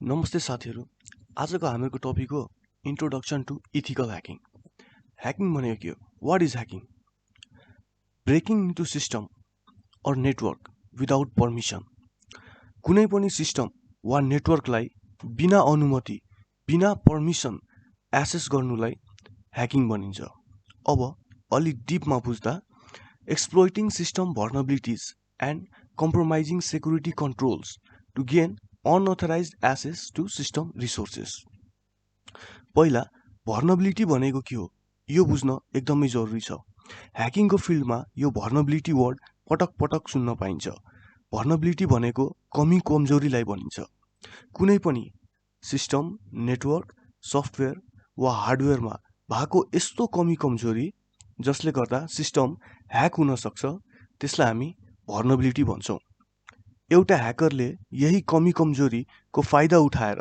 नमस्ते साथीहरू। आजको हाम्रो टपिक हो introduction to ethical hacking. Hacking भनेको के हो? What is hacking? Breaking into system or network without permission. कुनै पनि सिस्टम वा नेटवर्कलाई बिना अनुमति, बिना पर्मिसन एक्सेस गर्नुलाई ह्याकिङ भनिन्छ। अब अलिक डिपमा बुझ्दा, exploiting system vulnerabilities and compromising security controls to gain unauthorized access to system resources. पहिला भर्नबिलिटी भनेको के हो यो बुझ्न एकदमै जरुरी छ। ह्याकिङको फिल्डमा यो भर्नबिलिटी वर्ड पटक पटक सुन्न पाइन्छ। भर्नबिलिटी भनेको कमी कमजोरीलाई भनिन्छ। कुनै पनि सिस्टम, नेटवर्क, सफ्टवेयर वा हार्डवेयरमा भएको यस्तो कमी कमजोरी जसले गर्दा सिस्टम ह्याक हुन सक्छ, त्यसलाई हामी भर्नबिलिटी भन्छौँ। एउटा ह्याकरले यही कमी कमजोरीको फाइदा उठाएर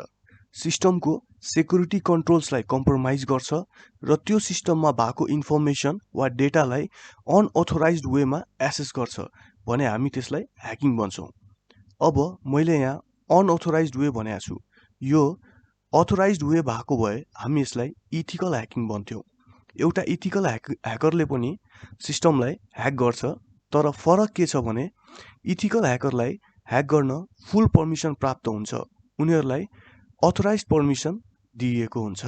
सिस्टमको सेक्युरिटी कन्ट्रोल्सलाई कम्प्रोमाइज गर्छ र त्यो सिस्टममा भएको इन्फर्मेसन वा डेटालाई अनअथोराइज्ड वेमा एक्सेस गर्छ भने हामी त्यसलाई ह्याकिङ भन्छौँ। अब मैले यहाँ अनअथोराइज्ड वे भनेको छु। यो अथोराइज्ड वे भएको भए हामी यसलाई इथिकल ह्याकिङ भन्थ्यौँ। एउटा इथिकल ह्याकरले पनि सिस्टमलाई ह्याक गर्छ, तर फरक के छ भने इथिकल ह्याकरलाई ह्याक गर्न फुल पर्मिसन प्राप्त हुन्छ। उनीहरूलाई अथोराइज्ड पर्मिसन दिइएको हुन्छ।